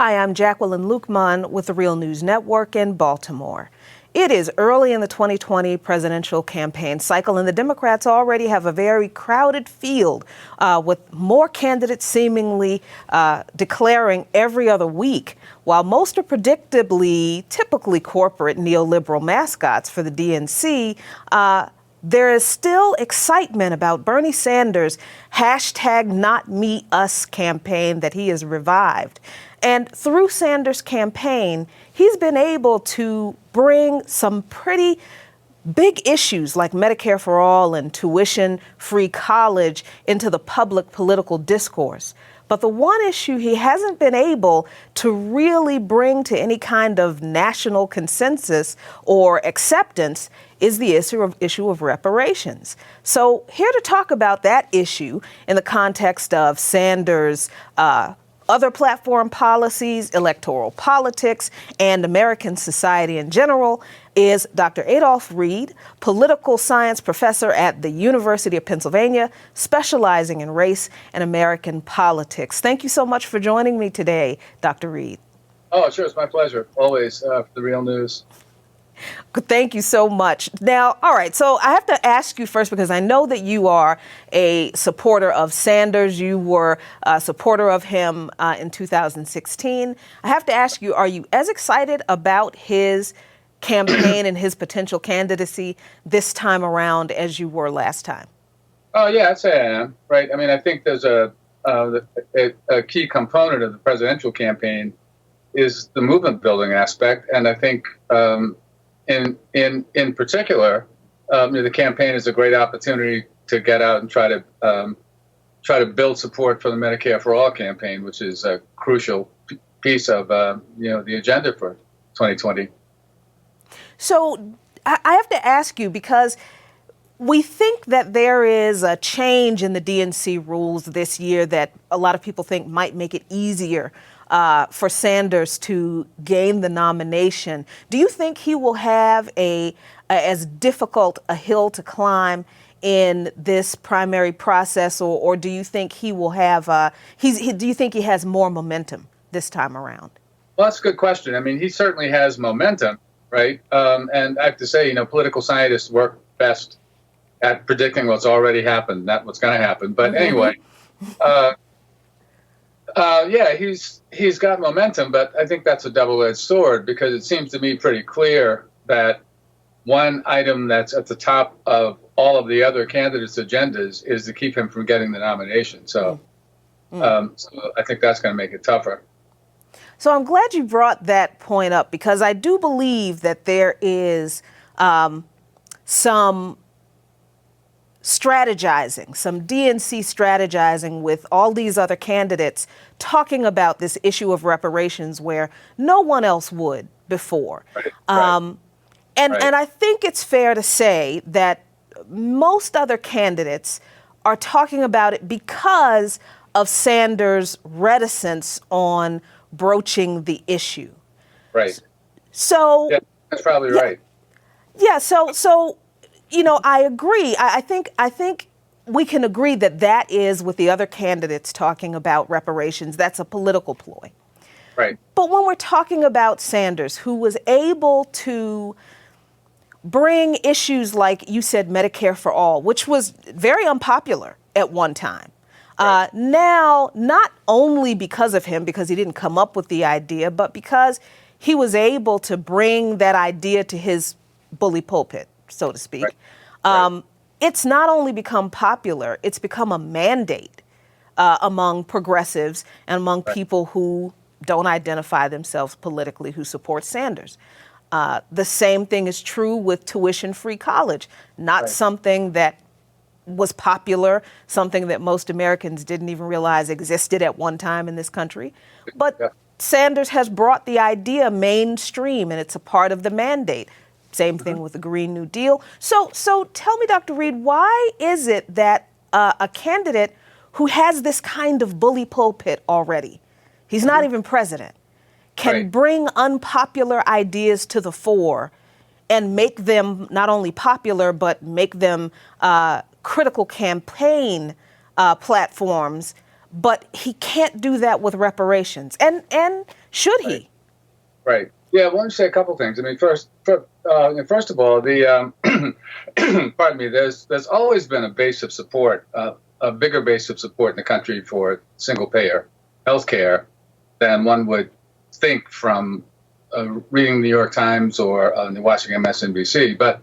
Hi, I'm Jacqueline Luqman with the Real News Network in Baltimore. It is early in the 2020 presidential campaign cycle, and the Democrats already have a very crowded field with more candidates seemingly declaring every other week. While most are predictably, typically corporate neoliberal mascots for the DNC, there is still excitement about Bernie Sanders' #NotMeUs campaign that he has revived. And through Sanders' campaign, he's been able to bring some pretty big issues like Medicare for All and tuition-free college into the public political discourse. But the one issue he hasn't been able to really bring to any kind of national consensus or acceptance is the issue of reparations. So here to talk about that issue in the context of Sanders' other platform policies, electoral politics, and American society in general is Dr. Adolph Reed, political science professor at the University of Pennsylvania, specializing in race and American politics. Thank you so much for joining me today, Dr. Reed. Oh, sure. It's my pleasure. Always for the Real News. Thank you so much. Now, all right, so I have to ask you first, because I know that you are a supporter of Sanders. You were a supporter of him in 2016. I have to ask you, are you as excited about his campaign and his potential candidacy this time around as you were last time? Oh, yeah, I'd say I am. Right. I mean, I think there's a key component of the presidential campaign is the movement building aspect. And I think in particular, the campaign is a great opportunity to get out and try to build support for the Medicare for All campaign, which is a crucial piece of the agenda for 2020. So I have to ask you, because we think that there is a change in the DNC rules this year that a lot of people think might make it easier for Sanders to gain the nomination. Do you think he will have as difficult a hill to climb in this primary process, or do you think he will have do you think he has more momentum this time around? Well, that's a good question. I mean, he certainly has momentum, right? And I have to say, political scientists work best at predicting what's already happened, not what's going to happen. But anyway, yeah, he's got momentum, but I think that's a double-edged sword, because it seems to me pretty clear that one item that's at the top of all of the other candidates' agendas is to keep him from getting the nomination. So, so I think that's going to make it tougher. So I'm glad you brought that point up, because I do believe that there is some strategizing, some DNC strategizing with all these other candidates talking about this issue of reparations where no one else would before. Right. And I think it's fair to say that most other candidates are talking about it because of Sanders' reticence on broaching the issue. Right. So yeah, that's probably right. Yeah. So I agree. I think we can agree that that is with the other candidates talking about reparations. That's a political ploy. Right. But when we're talking about Sanders, who was able to bring issues like, you said, Medicare for All, which was very unpopular at one time. Right. Now, not only because of him, because he didn't come up with the idea, but because he was able to bring that idea to his bully pulpit, so to speak. Right. It's not only become popular, it's become a mandate among progressives and among people who don't identify themselves politically, who support Sanders. The same thing is true with tuition-free college, not something that was popular, something that most Americans didn't even realize existed at one time in this country. But Sanders has brought the idea mainstream, and it's a part of the mandate. Same thing with the Green New Deal. So tell me, Dr. Reed, why is it that a candidate who has this kind of bully pulpit already, he's not even president, can bring unpopular ideas to the fore and make them not only popular, but make them critical campaign platforms, but he can't do that with reparations. And Right. he? Right. Yeah. Well, let me say a couple things. I mean, first of all, the pardon me. There's always been a base of support, a bigger base of support in the country for single payer healthcare than one would think from reading the New York Times or watching MSNBC. But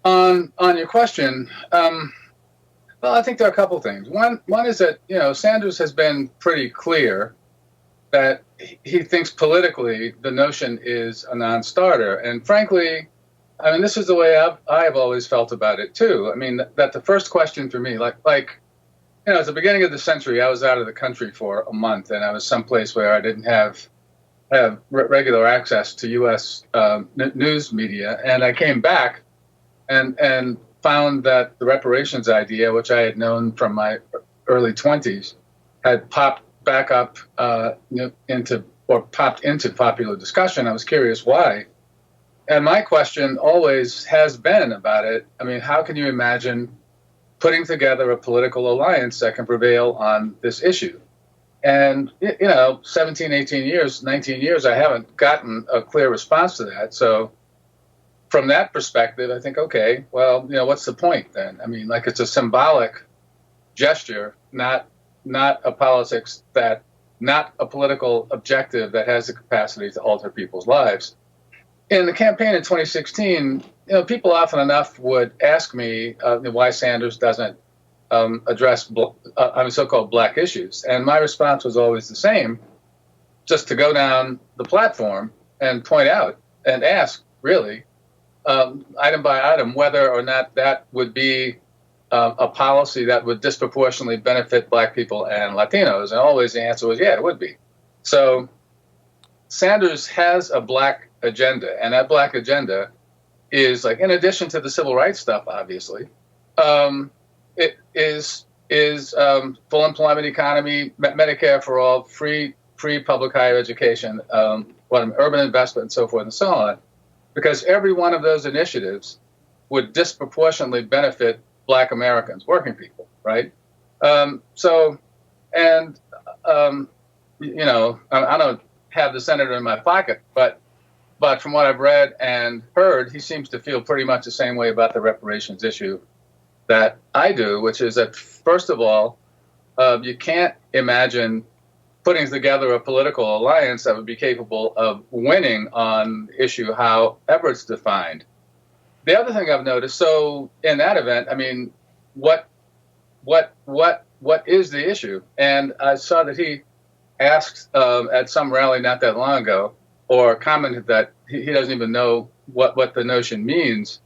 on your question, well, I think there are a couple things. One is that Sanders has been pretty clear that he thinks politically the notion is a non-starter, and frankly, I mean, this is the way I've always felt about it too. I mean, that the first question for me, like at the beginning of the century, I was out of the country for a month, and I was someplace where I didn't have regular access to U.S. News media, and I came back and found that the reparations idea, which I had known from my early 20s, had popped back up popped into popular discussion. I was curious why. And my question always has been about it. I mean, how can you imagine putting together a political alliance that can prevail on this issue? And, 17, 18 years, 19 years, I haven't gotten a clear response to that. So from that perspective, I think, okay, well, what's the point then? I mean, like, it's a symbolic gesture, not a political objective that has the capacity to alter people's lives. In the campaign in 2016, people often enough would ask me why Sanders doesn't address so-called black issues. And my response was always the same, just to go down the platform and point out and ask, really, item by item, whether or not that would be a policy that would disproportionately benefit black people and Latinos. And always the answer was, yeah, it would be. So Sanders has a black agenda, and that black agenda is, like, in addition to the civil rights stuff, obviously, it is full employment economy, Medicare for all, free public higher education, urban investment, and so forth and so on, because every one of those initiatives would disproportionately benefit Black Americans, working people, right? I don't have the senator in my pocket, but from what I've read and heard, he seems to feel pretty much the same way about the reparations issue that I do, which is that, first of all, you can't imagine putting together a political alliance that would be capable of winning on the issue, however it's defined. The other thing I've noticed, so in that event, I mean, what is the issue? And I saw that he asked at some rally not that long ago, or commented that he doesn't even know what the notion means.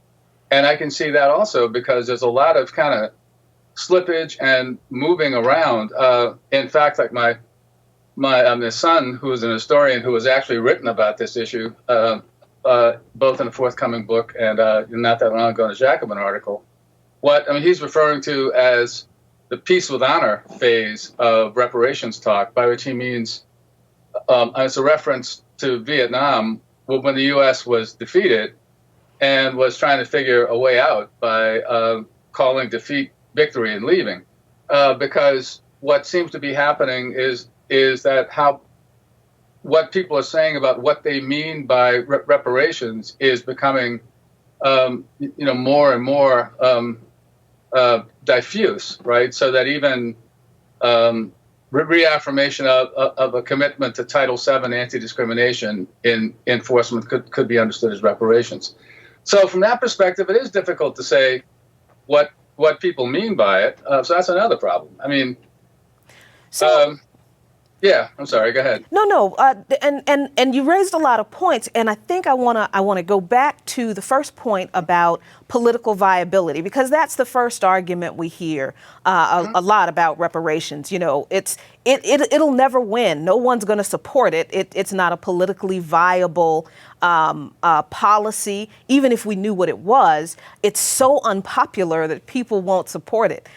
And I can see that also because there's a lot of kind of slippage and moving around. In fact, like my son, who is an historian who has actually written about this issue, both in a forthcoming book and not that long ago in a Jacqueline article. He's referring to as the peace with honor phase of reparations talk, by which he means it's a reference to Vietnam when the U.S. was defeated and was trying to figure a way out by calling defeat victory and leaving. Because what seems to be happening is that what people are saying about what they mean by reparations is becoming, more and more diffuse, right? So that even reaffirmation of a commitment to Title VII anti-discrimination in enforcement could be understood as reparations. So from that perspective, it is difficult to say what people mean by it. So that's another problem. I mean, yeah, I'm sorry. Go ahead. No, and you raised a lot of points, and I think I wanna go back to the first point about political viability, because that's the first argument we hear a lot about reparations. It'll never win. No one's going to support it. It's not a politically viable policy. Even if we knew what it was, it's so unpopular that people won't support it.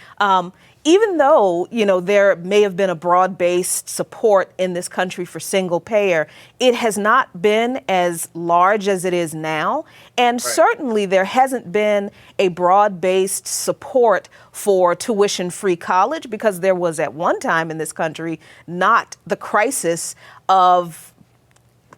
Even though, there may have been a broad-based support in this country for single payer, it has not been as large as it is now. And Right. Certainly there hasn't been a broad-based support for tuition-free college, because there was at one time in this country country, not the crisis of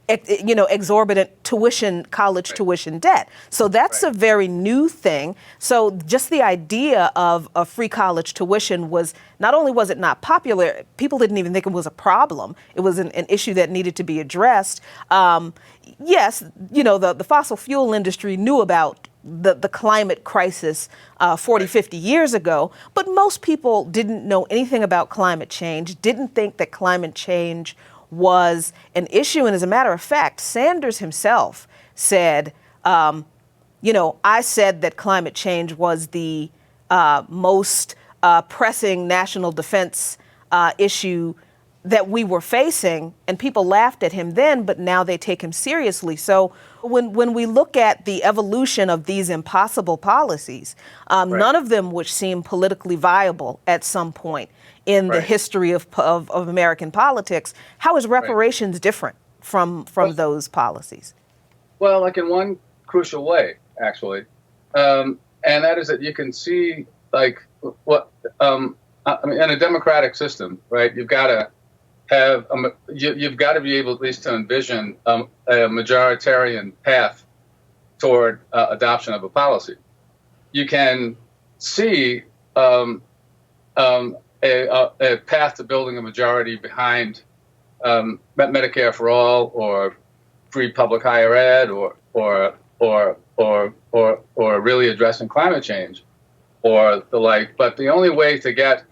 exorbitant college tuition debt. So that's a very new thing. So just the idea of a free college tuition was, not only was it not popular, people didn't even think it was a problem. It was an issue that needed to be addressed. Yes, the fossil fuel industry knew about the climate crisis 40, 50 years ago, but most people didn't know anything about climate change, didn't think that climate change was an issue. And as a matter of fact, Sanders himself said, I said that climate change was the most pressing national defense issue that we were facing, and people laughed at him then, but now they take him seriously. So when we look at the evolution of these impossible policies, none of them which seem politically viable at some point in the history of American politics, how is reparations different from those policies? Well, like in one crucial way, actually, and that is that you can see, like, what in a democratic system, right? You've got to have you've got to be able at least to envision a majoritarian path toward adoption of a policy. You can see a path to building a majority behind Medicare for all, or free public higher ed, or really addressing climate change, or the like. But the only way to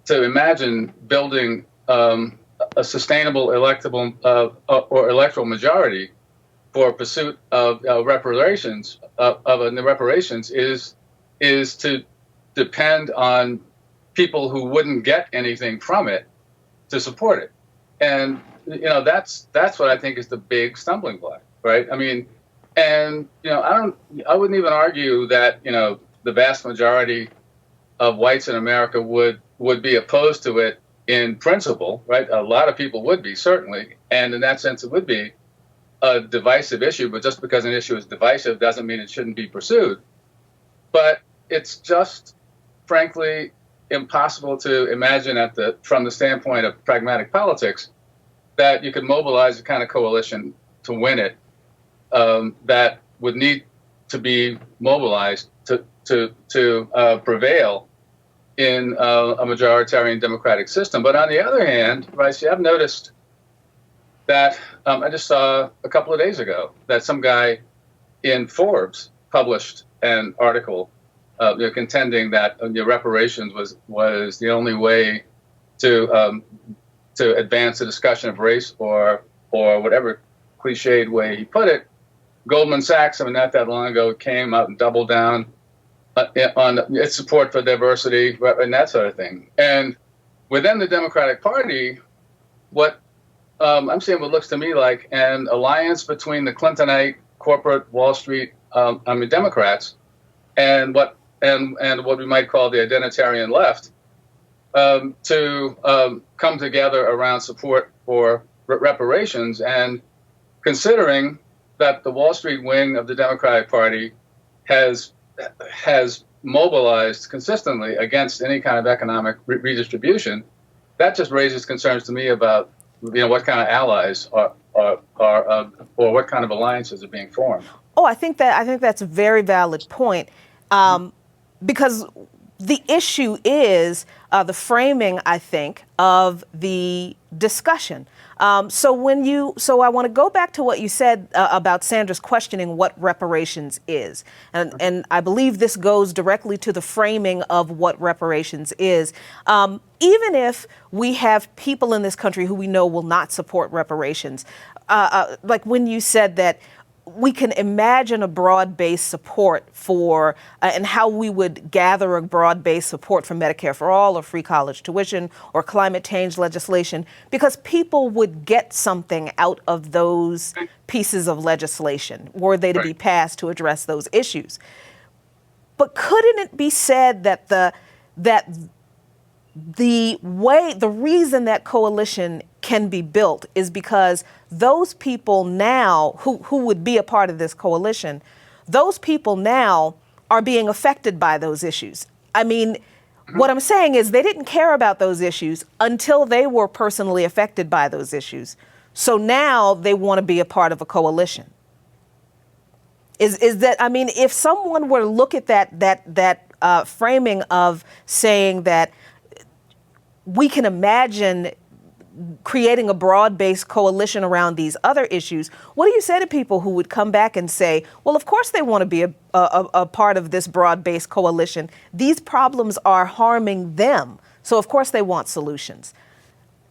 imagine building a sustainable electable or electoral majority for pursuit of reparations is to depend on people who wouldn't get anything from it to support it. And that's what I think is the big stumbling block, right? I mean, and I wouldn't even argue that the vast majority of whites in America would be opposed to it in principle, right? A lot of people would be, certainly, and in that sense it would be a divisive issue, but just because an issue is divisive doesn't mean it shouldn't be pursued. But it's just, frankly, impossible to imagine from the standpoint of pragmatic politics that you could mobilize a kind of coalition to win it that would need to be mobilized to prevail in a majoritarian democratic system. But on the other hand, right, see, I've noticed that I just saw a couple of days ago that some guy in Forbes published an article contending that reparations was the only way to advance the discussion of race, or whatever cliched way he put it. Goldman Sachs, not that long ago, came out and doubled down on its support for diversity and that sort of thing. And within the Democratic Party, what I'm seeing what looks to me like an alliance between the Clintonite corporate Wall Street Democrats and what we might call the identitarian left to come together around support for reparations. And considering that the Wall Street wing of the Democratic Party has mobilized consistently against any kind of economic redistribution, that just raises concerns to me about what kind of allies are or what kind of alliances are being formed. Oh, I think that's a very valid point, because the issue is the framing, I think, of the discussion. So I want to go back to what you said about Sanders questioning what reparations is, and I believe this goes directly to the framing of what reparations is. Even if we have people in this country who we know will not support reparations, like when you said that we can imagine a broad-based support for, and how we would gather a broad-based support for Medicare for all, or free college tuition, or climate change legislation, because people would get something out of those pieces of legislation were they to be passed to address those issues. But couldn't it be said that the reason that coalition can be built is because those people now who would be a part of this coalition, those people now are being affected by those issues? I mean, What I'm saying is they didn't care about those issues until they were personally affected by those issues. So now they want to be a part of a coalition. Is that, I mean, if someone were to look at that framing of saying that we can imagine creating a broad-based coalition around these other issues, what do you say to people who would come back and say, well, of course they want to be a part of this broad-based coalition. These problems are harming them. So, of course, they want solutions.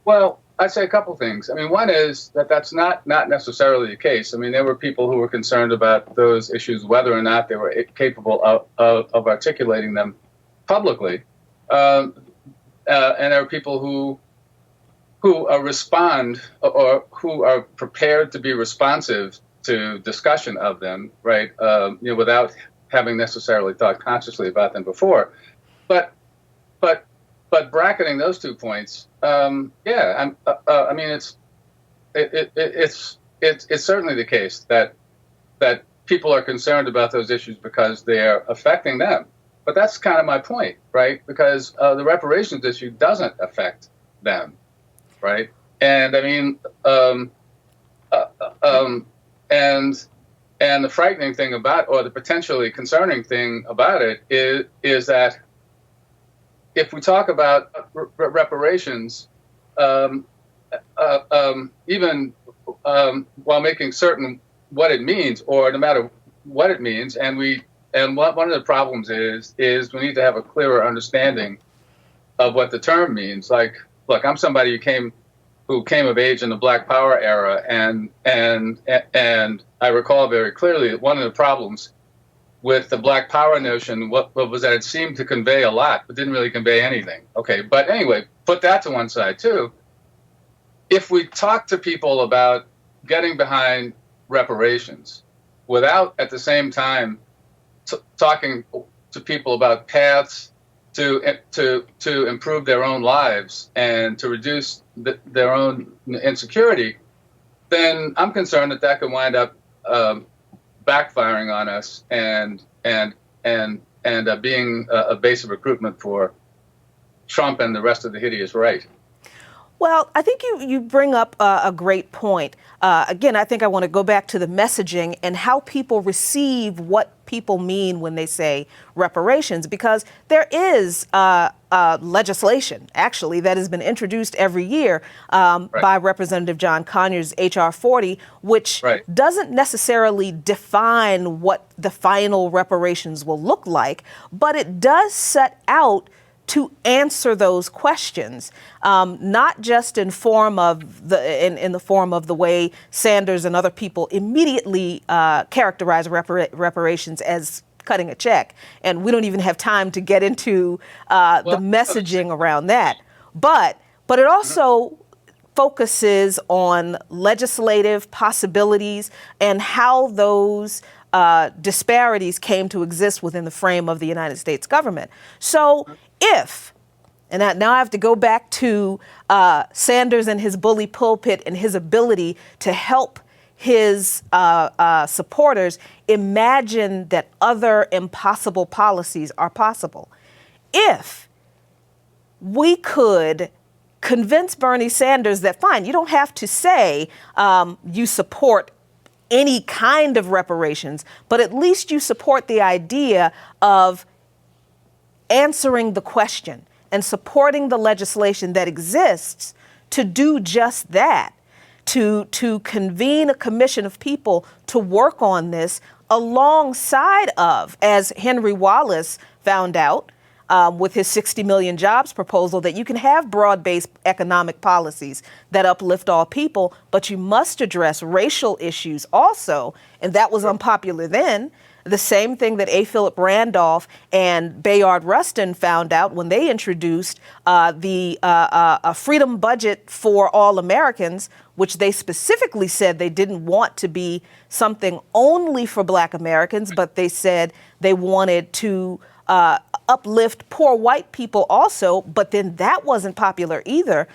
Well, I'd say a couple things. I mean, one is that that's not necessarily the case. I mean, there were people who were concerned about those issues, whether or not they were capable of articulating them publicly. And there are people who respond or who are prepared to be responsive to discussion of them, right? Without having necessarily thought consciously about them before. But bracketing those 2 points, I mean, it's certainly the case that people are concerned about those issues because they are affecting them. But that's kind of my point, right? Because the reparations issue doesn't affect them, right? And I mean, and the frightening thing about, or the potentially concerning thing about it is that if we talk about reparations, even while making certain what it means, or no matter what it means, one of the problems is we need to have a clearer understanding of what the term means. Like, look, I'm somebody who came of age in the Black Power era, and I recall very clearly that one of the problems with the Black Power notion what was that it seemed to convey a lot, but didn't really convey anything. Okay, but anyway, put that to one side too. If we talk to people about getting behind reparations without at the same time talking to people about paths to improve their own lives and to reduce their own insecurity, then I'm concerned that could wind up backfiring on us and being a base of recruitment for Trump and the rest of the hideous right. Well, I think you bring up a great point. Again, I think I want to go back to the messaging and how people receive what people mean when they say reparations, because there is legislation, actually, that has been introduced every year by Representative John Conyers' H.R. 40, which doesn't necessarily define what the final reparations will look like, but it does set out to answer those questions, not just in the form of the way Sanders and other people immediately characterize reparations as cutting a check, and we don't even have time to get into the messaging around that. But it also focuses on legislative possibilities and how those disparities came to exist within the frame of the United States government. So now I have to go back to Sanders and his bully pulpit and his ability to help his supporters imagine that other impossible policies are possible. If we could convince Bernie Sanders that, fine, you don't have to say you support any kind of reparations, but at least you support the idea of answering the question and supporting the legislation that exists to do just that, to convene a commission of people to work on this alongside of, as Henry Wallace found out with his 60 million jobs proposal, that you can have broad-based economic policies that uplift all people, but you must address racial issues also, and that was unpopular then. The same thing that A. Philip Randolph and Bayard Rustin found out when they introduced a freedom budget for all Americans, which they specifically said they didn't want to be something only for Black Americans, but they said they wanted to uplift poor white people also, but then that wasn't popular either.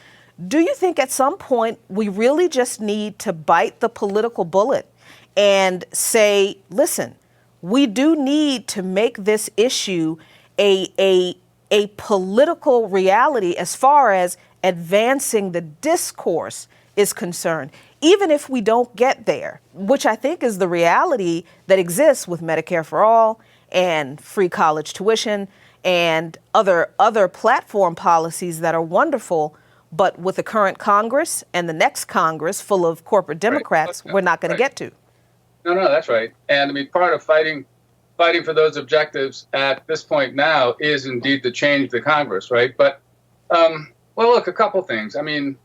Do you think at some point we really just need to bite the political bullet and say, listen, we do need to make this issue a a political reality as far as advancing the discourse is concerned, even if we don't get there, which I think is the reality that exists with Medicare for All and free college tuition and other platform policies that are wonderful. But with the current Congress and the next Congress full of corporate Democrats, we're not going to get to. No, that's right. And I mean, part of fighting for those objectives at this point now is indeed to change the Congress, right? But, well, look, a couple things. I mean,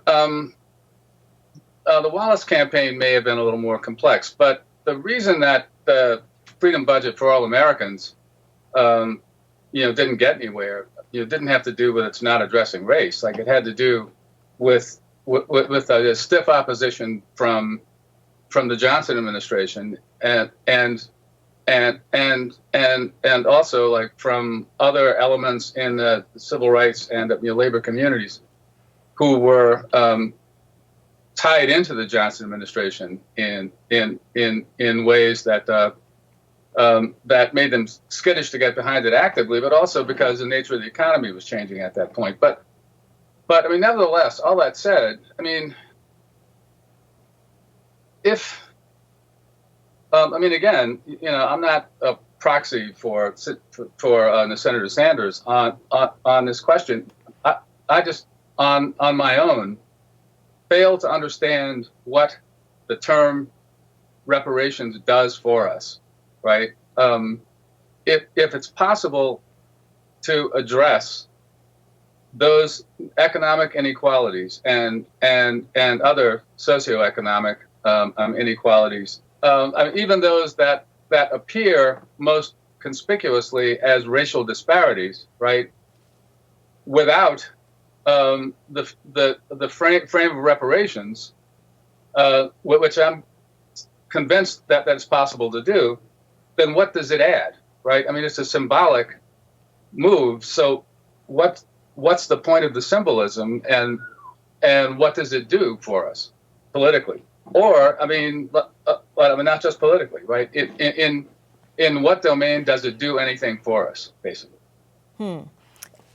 the Wallace campaign may have been a little more complex, but the reason that the Freedom Budget for All Americans, didn't get anywhere, didn't have to do with it's not addressing race. Like, it had to do with a stiff opposition from the Johnson administration and also like from other elements in the civil rights and labor communities who were tied into the Johnson administration in ways that that made them skittish to get behind it actively, but also because the nature of the economy was changing at that point. But I mean, nevertheless, all that said, I mean, again, I'm not a proxy for Senator Sanders on this question. I just on my own fail to understand what the term reparations does for us, right? If it's possible to address those economic inequalities and other socioeconomic inequalities, even those that appear most conspicuously as racial disparities, right? Without the frame of reparations, which I'm convinced that it's possible to do, then what does it add, right? I mean, it's a symbolic move. So what's the point of the symbolism, and what does it do for us politically? Or, I mean, not just politically, right? In what domain does it do anything for us, basically?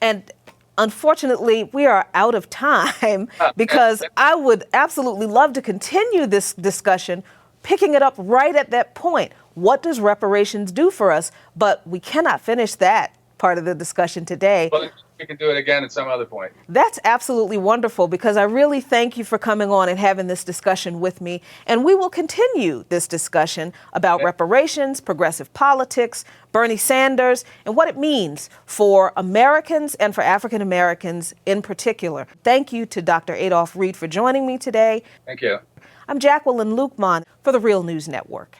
And unfortunately, we are out of time because I would absolutely love to continue this discussion, picking it up right at that point. What does reparations do for us? But we cannot finish that part of the discussion today. Well, we can do it again at some other point. That's absolutely wonderful, because I really thank you for coming on and having this discussion with me. And we will continue this discussion about reparations, progressive politics, Bernie Sanders, and what it means for Americans and for African Americans in particular. Thank you to Dr. Adolph Reed for joining me today. Thank you. I'm Jacqueline Luqman for the Real News Network.